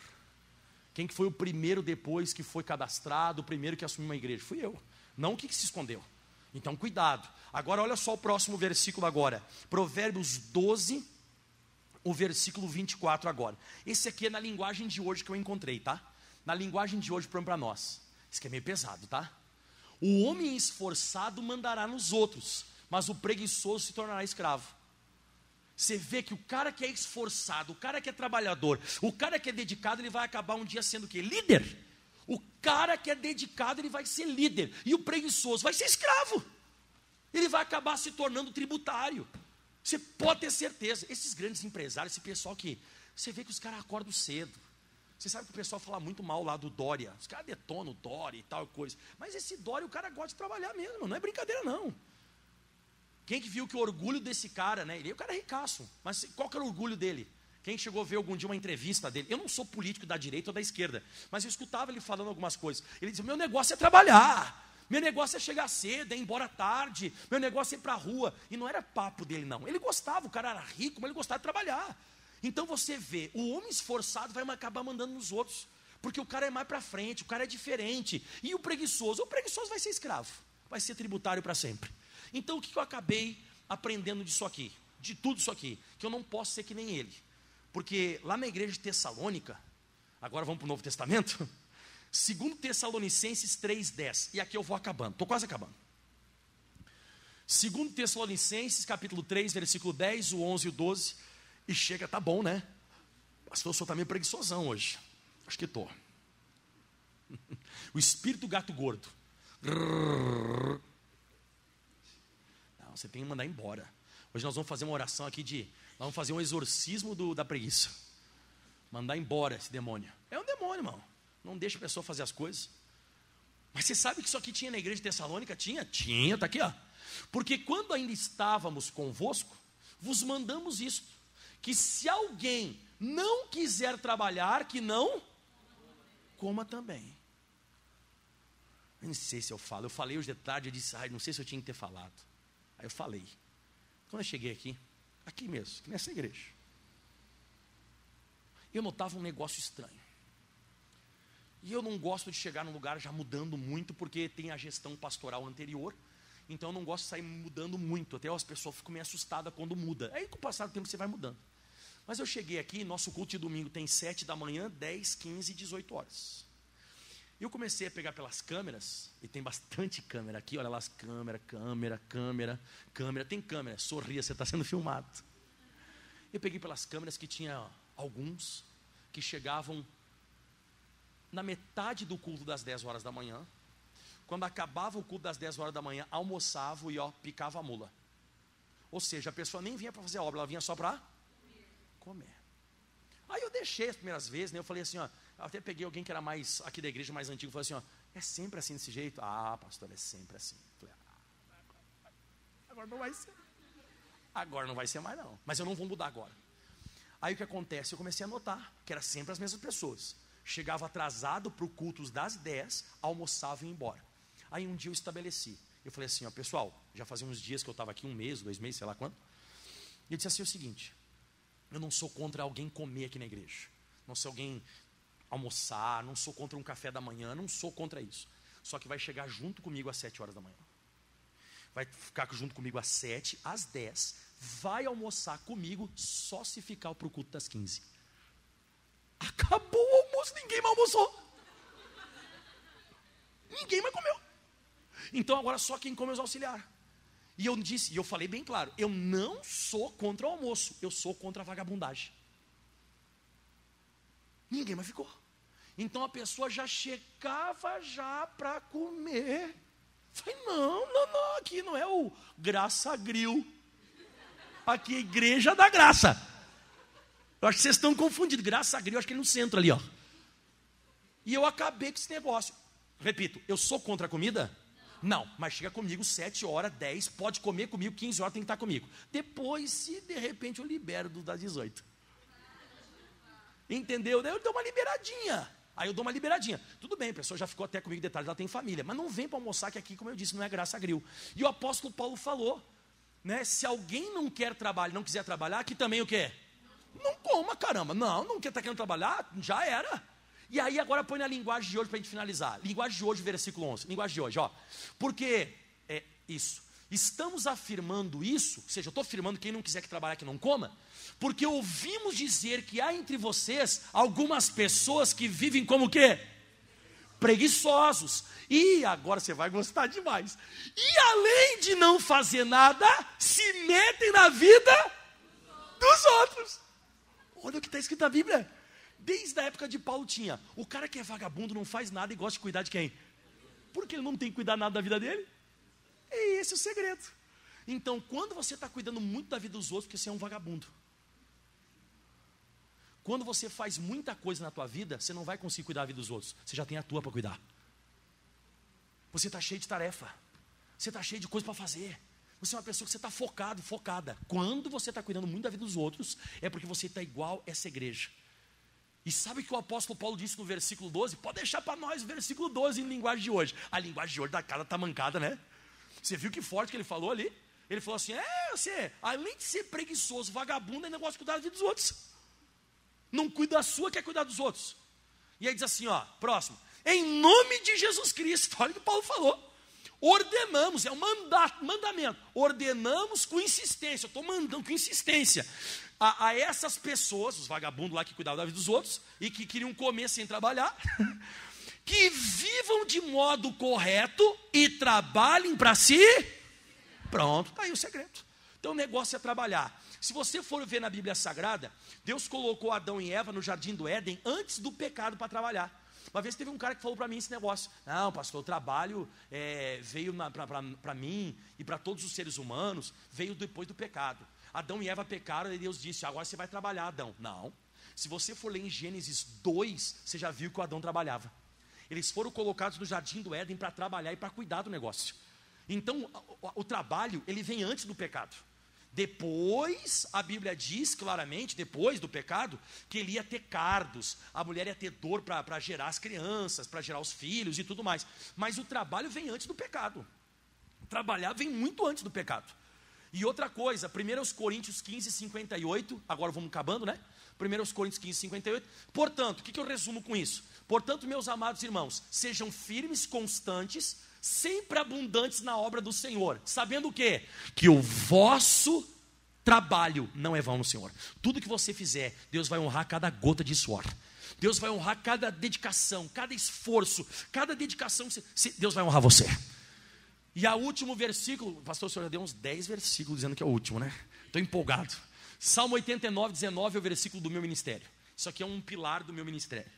Quem que foi o primeiro depois que foi cadastrado, o primeiro que assumiu uma igreja? Fui eu. Não o que se escondeu. Então cuidado. Agora olha só o próximo versículo agora. Provérbios 12, o versículo 24 agora. Esse aqui é na linguagem de hoje que eu encontrei, tá? Na linguagem de hoje para nós. Isso aqui é meio pesado, tá? O homem esforçado mandará nos outros, mas o preguiçoso se tornará escravo. Você vê que o cara que é esforçado, o cara que é trabalhador, o cara que é dedicado, ele vai acabar um dia sendo o quê? Líder. O cara que é dedicado, ele vai ser líder. E o preguiçoso vai ser escravo. Ele vai acabar se tornando tributário. Você pode ter certeza. Esses grandes empresários, esse pessoal que... Você vê que os caras acordam cedo. Você sabe que o pessoal fala muito mal lá do Dória. Os caras detonam o Dória e tal coisa. Mas esse Dória, o cara gosta de trabalhar mesmo. Não é brincadeira, não. Quem que viu que o orgulho desse cara, né? O cara é ricaço. Mas qual que era o orgulho dele? Quem chegou a ver algum dia uma entrevista dele? Eu não sou político da direita ou da esquerda, mas eu escutava ele falando algumas coisas. Ele dizia, meu negócio é trabalhar. Meu negócio é chegar cedo, é ir embora tarde. Meu negócio é ir para a rua. E não era papo dele, não. Ele gostava, o cara era rico, mas ele gostava de trabalhar. Então você vê, o homem esforçado vai acabar mandando nos outros. Porque o cara é mais para frente, o cara é diferente. E o preguiçoso vai ser escravo. Vai ser tributário para sempre. Então o que eu acabei aprendendo disso aqui? De tudo isso aqui? Que eu não posso ser que nem ele. Porque lá na igreja de Tessalônica, agora vamos para o Novo Testamento, 2 Tessalonicenses 3:10, e aqui eu vou acabando, estou quase acabando. 2 Tessalonicenses capítulo 3, versículo 10, o 11 e o 12, e chega, tá bom, né? Pastor, eu sou também preguiçosão hoje, acho que estou. O espírito gato gordo. Não, você tem que mandar embora. Hoje nós vamos fazer uma oração aqui nós vamos fazer um exorcismo da preguiça. Mandar embora esse demônio. É um demônio, irmão. Não deixa a pessoa fazer as coisas. Mas você sabe que isso aqui tinha na igreja de Tessalônica? Tinha, está aqui, ó. Porque quando ainda estávamos convosco, vos mandamos isto, que se alguém não quiser trabalhar, que não coma também. Eu não sei se eu falo. Eu falei hoje de tarde, eu disse, não sei se eu tinha que ter falado. Aí eu falei. Quando eu cheguei aqui mesmo, nessa igreja, eu notava um negócio estranho. E eu não gosto de chegar num lugar já mudando muito, porque tem a gestão pastoral anterior. Então eu não gosto de sair mudando muito. Até as pessoas ficam meio assustadas quando muda. Aí com o passar do tempo você vai mudando. Mas eu cheguei aqui, nosso culto de domingo tem 7 da manhã, 10, 15 e 18 horas. E eu comecei a pegar pelas câmeras, e tem bastante câmera aqui, olha lá as câmeras, câmera, tem câmera, sorria, você está sendo filmado. Eu peguei pelas câmeras que tinha alguns que chegavam na metade do culto das 10 horas da manhã. Quando acabava o culto das 10 horas da manhã, almoçava e picava a mula. Ou seja, a pessoa nem vinha para fazer a obra, ela vinha só para comer. Aí eu deixei as primeiras vezes, né? Eu falei assim, eu até peguei alguém que era mais aqui da igreja, mais antigo, falei assim, é sempre assim desse jeito? Ah, pastor, é sempre assim. Eu falei, agora não vai ser. Agora não vai ser mais não, mas eu não vou mudar agora. Aí o que acontece? Eu comecei a notar que era sempre as mesmas pessoas. Chegava atrasado para o culto das 10, almoçava e ia embora. Aí um dia eu estabeleci. Eu falei assim, pessoal, já fazia uns dias que eu estava aqui, 1 mês, 2 meses, sei lá quanto. E eu disse assim o seguinte, eu não sou contra alguém comer aqui na igreja. Não sou alguém almoçar, não sou contra um café da manhã, não sou contra isso. Só que vai chegar junto comigo às 7 horas da manhã. Vai ficar junto comigo às 7, às 10, vai almoçar comigo só se ficar para o culto das 15. Acabou o almoço, ninguém mais almoçou. Ninguém mais comeu. Então agora só quem come é os auxiliares. E eu disse, e eu falei bem claro, eu não sou contra o almoço, eu sou contra a vagabundagem. Ninguém mais ficou. Então a pessoa já chegava já para comer. Falei, não, aqui não é o Graça Grill. Aqui é a Igreja da Graça. Eu acho que vocês estão confundidos. Graça Grill, eu acho que é no centro ali, ó. E eu acabei com esse negócio. Repito, eu sou contra a comida? Não, mas chega comigo 7 horas, 10, pode comer comigo, 15 horas tem que estar comigo. Depois, se de repente eu libero das 18. Entendeu? Daí eu dou uma liberadinha. Tudo bem, a pessoa já ficou até comigo de tarde, ela tem família. Mas não vem para almoçar, que aqui, como eu disse, não é Graça Grill. E o apóstolo Paulo falou, né? Se alguém não quer trabalhar, não quiser trabalhar, aqui também o quê? Não coma, caramba. Não quer estar querendo trabalhar, já era. E aí agora põe na linguagem de hoje para a gente finalizar. Linguagem de hoje, versículo 11. Linguagem de hoje, ó. Porque, isso. Estamos afirmando isso, ou seja, eu estou afirmando que quem não quiser que trabalhar, que não coma, porque ouvimos dizer que há entre vocês algumas pessoas que vivem como o quê? preguiçosos. E agora você vai gostar demais. E além de não fazer nada, se metem na vida dos outros. Olha o que está escrito na Bíblia. Desde a época de Paulo tinha. O cara que é vagabundo não faz nada e gosta de cuidar de quem? Porque ele não tem que cuidar nada da vida dele. É esse o segredo. Então, quando você está cuidando muito da vida dos outros, porque você é um vagabundo. Quando você faz muita coisa na tua vida, você não vai conseguir cuidar da vida dos outros. Você já tem a tua para cuidar. Você está cheio de tarefa. Você está cheio de coisa para fazer. Você é uma pessoa que você está focado, focada. Quando você está cuidando muito da vida dos outros, é porque você está igual essa igreja. E sabe o que o apóstolo Paulo disse no versículo 12? Pode deixar para nós o versículo 12 em linguagem de hoje. A linguagem de hoje da cara está mancada, né? Você viu que forte que ele falou ali? Ele falou assim, você, além de ser preguiçoso, vagabundo, ainda gosta de cuidar da vida dos outros. Não cuida da sua, quer cuidar dos outros. E aí diz assim, próximo. Em nome de Jesus Cristo, olha o que Paulo falou. Ordenamos, é um mandamento. Ordenamos com insistência, eu estou mandando com insistência. A essas pessoas, os vagabundos lá que cuidavam da vida dos outros, e que queriam comer sem trabalhar, que vivam de modo correto e trabalhem para si. Pronto, está aí o segredo. Então o negócio é trabalhar. Se você for ver na Bíblia Sagrada, Deus colocou Adão e Eva no jardim do Éden antes do pecado para trabalhar. Uma vez teve um cara que falou para mim esse negócio. Não, pastor, o trabalho veio para mim e para todos os seres humanos, veio depois do pecado. Adão e Eva pecaram e Deus disse, agora você vai trabalhar, Adão. Não. Se você for ler em Gênesis 2, você já viu que o Adão trabalhava. Eles foram colocados no jardim do Éden para trabalhar e para cuidar do negócio. Então, o trabalho, ele vem antes do pecado. Depois, a Bíblia diz claramente, depois do pecado, que ele ia ter cardos, a mulher ia ter dor para gerar as crianças, para gerar os filhos e tudo mais. Mas o trabalho vem antes do pecado. Trabalhar vem muito antes do pecado. E outra coisa, 1 Coríntios 15, 58, agora vamos acabando, né? 1 Coríntios 15, 58. Portanto, o que eu resumo com isso? Portanto, meus amados irmãos, sejam firmes, constantes, sempre abundantes na obra do Senhor, sabendo o quê? Que o vosso trabalho não é vão no Senhor. Tudo que você fizer, Deus vai honrar cada gota de suor. Deus vai honrar cada dedicação, cada esforço, cada dedicação. Deus vai honrar você. E o último versículo, pastor, o senhor já deu uns 10 versículos dizendo que é o último, né? Estou empolgado. Salmo 89, 19 é o versículo do meu ministério. Isso aqui é um pilar do meu ministério.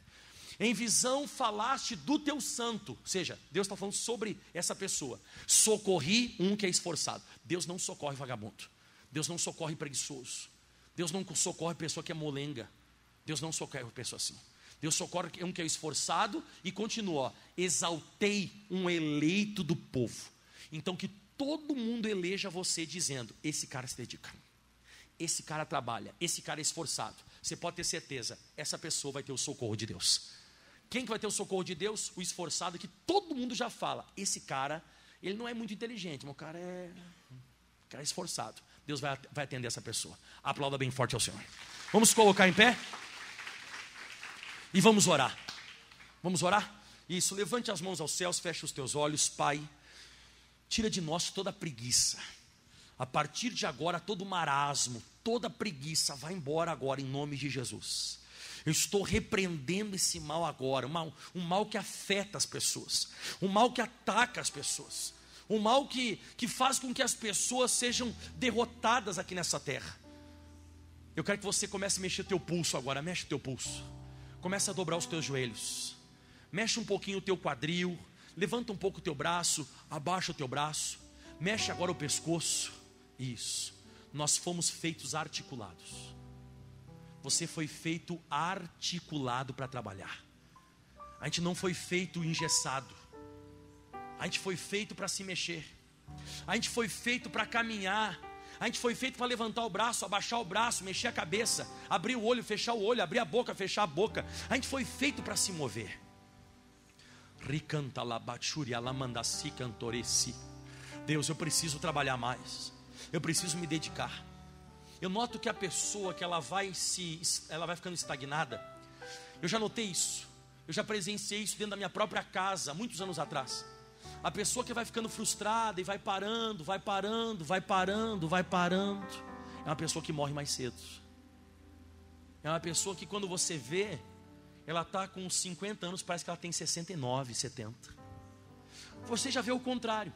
Em visão falaste do teu santo, ou seja, Deus está falando sobre essa pessoa. Socorri um que é esforçado. Deus não socorre vagabundo. Deus não socorre preguiçoso. Deus não socorre pessoa que é molenga. Deus não socorre pessoa assim. Deus socorre um que é esforçado e continua, exaltei um eleito do povo. Então que todo mundo eleja você dizendo, esse cara se dedica. Esse cara trabalha, esse cara é esforçado. Você pode ter certeza, essa pessoa vai ter o socorro de Deus. Quem que vai ter o socorro de Deus? O esforçado, que todo mundo já fala. Esse cara, ele não é muito inteligente, mas o cara é esforçado. Deus vai atender essa pessoa. Aplauda bem forte ao Senhor. Vamos colocar em pé? E vamos orar. Vamos orar? Isso, levante as mãos aos céus, feche os teus olhos. Pai, tira de nós toda a preguiça. A partir de agora, todo marasmo, toda preguiça, vai embora agora em nome de Jesus. Eu estou repreendendo esse mal agora, um mal que afeta as pessoas, um mal que ataca as pessoas, um mal que faz com que as pessoas sejam derrotadas aqui nessa terra. Eu quero que você comece a mexer o teu pulso agora, mexe o teu pulso, comece a dobrar os teus joelhos, mexe um pouquinho o teu quadril, levanta um pouco o teu braço, abaixa o teu braço, mexe agora o pescoço. Isso, nós fomos feitos articulados. Você foi feito articulado para trabalhar. A gente não foi feito engessado. A gente foi feito para se mexer. A gente foi feito para caminhar. A gente foi feito para levantar o braço, abaixar o braço, mexer a cabeça, abrir o olho, fechar o olho, abrir a boca, fechar a boca. A gente foi feito para se mover. Deus, eu preciso trabalhar mais. Eu preciso me dedicar. Eu noto que a pessoa que ela vai ficando estagnada. Eu já notei isso. Eu já presenciei isso dentro da minha própria casa, muitos anos atrás. A pessoa que vai ficando frustrada e vai parando, é uma pessoa que morre mais cedo. É uma pessoa que quando você vê, ela está com 50 anos, parece que ela tem 69, 70. Você já vê o contrário.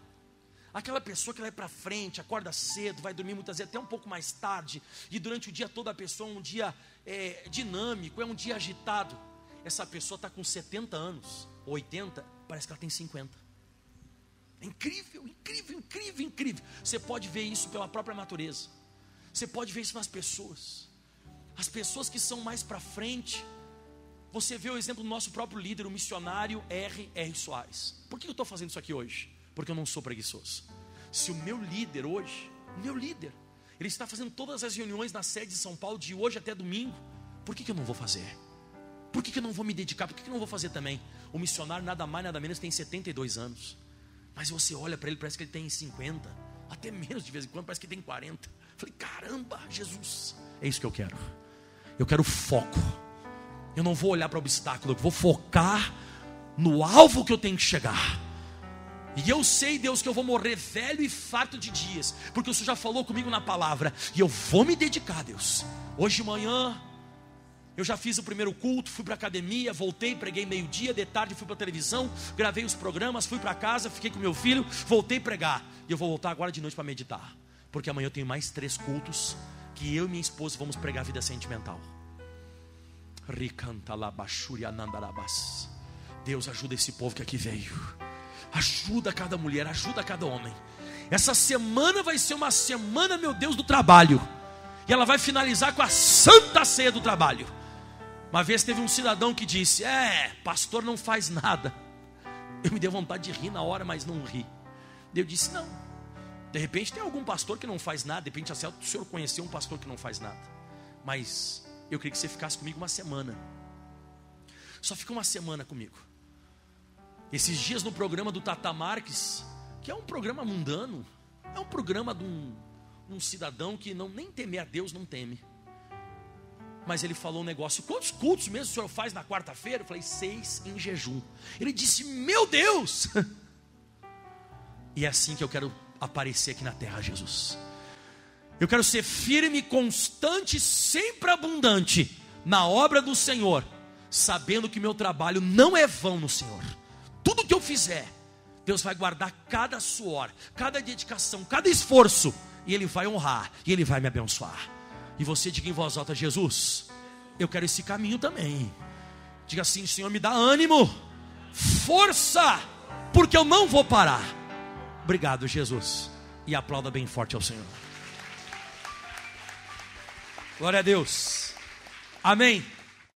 Aquela pessoa que vai para frente, acorda cedo, vai dormir muitas vezes até um pouco mais tarde, e durante o dia todo a pessoa é um dia dinâmico, é um dia agitado. Essa pessoa está com 70 anos, 80, parece que ela tem 50. É incrível, incrível, incrível, incrível. Você pode ver isso pela própria natureza. Você pode ver isso nas pessoas. As pessoas que são mais para frente. Você vê o exemplo do nosso próprio líder, o missionário R.R. Soares. Por que eu estou fazendo isso aqui hoje? Porque eu não sou preguiçoso. Se o meu líder hoje, ele está fazendo todas as reuniões na sede de São Paulo, de hoje até domingo, por que eu não vou fazer? Por que eu não vou me dedicar? Por que eu não vou fazer também? O missionário nada mais, nada menos tem 72 anos. Mas você olha para ele, parece que ele tem 50, até menos de vez em quando, parece que ele tem 40. Falei, caramba, Jesus, é isso que eu quero. Eu quero foco. Eu não vou olhar para o obstáculo, eu vou focar no alvo que eu tenho que chegar. E eu sei, Deus, que eu vou morrer velho e farto de dias, porque o Senhor já falou comigo na palavra, e eu vou me dedicar, Deus. Hoje de manhã, eu já fiz o primeiro culto, fui para a academia, voltei, preguei meio-dia, de tarde fui para a televisão, gravei os programas, fui para casa, fiquei com meu filho, voltei a pregar. E eu vou voltar agora de noite para meditar, porque amanhã eu tenho mais 3 cultos, que eu e minha esposa vamos pregar a vida sentimental. Deus, ajuda esse povo que aqui veio. Ajuda cada mulher, ajuda cada homem. Essa semana vai ser uma semana, meu Deus, do trabalho. E ela vai finalizar com a santa ceia do trabalho. Uma vez teve um cidadão que disse: pastor não faz nada. Eu me dei vontade de rir na hora, mas não ri. Eu disse: não. De repente tem algum pastor que não faz nada. De repente o senhor conheceu um pastor que não faz nada. Mas eu queria que você ficasse comigo uma semana. Só fica uma semana comigo. Esses dias no programa do Tata Marques, que é um programa mundano, é um programa de um cidadão que nem temer a Deus não teme. Mas ele falou um negócio: quantos cultos mesmo o senhor faz na quarta-feira? Eu falei: 6 em jejum. Ele disse: meu Deus! E é assim que eu quero aparecer aqui na terra, Jesus. Eu quero ser firme, constante, sempre abundante na obra do Senhor, sabendo que meu trabalho não é vão no Senhor. Tudo que eu fizer, Deus vai guardar cada suor, cada dedicação, cada esforço, e Ele vai honrar, e Ele vai me abençoar. E você diga em voz alta: Jesus, eu quero esse caminho também. Diga assim: Senhor, me dá ânimo, força, porque eu não vou parar. Obrigado, Jesus. E aplauda bem forte ao Senhor. Glória a Deus. Amém.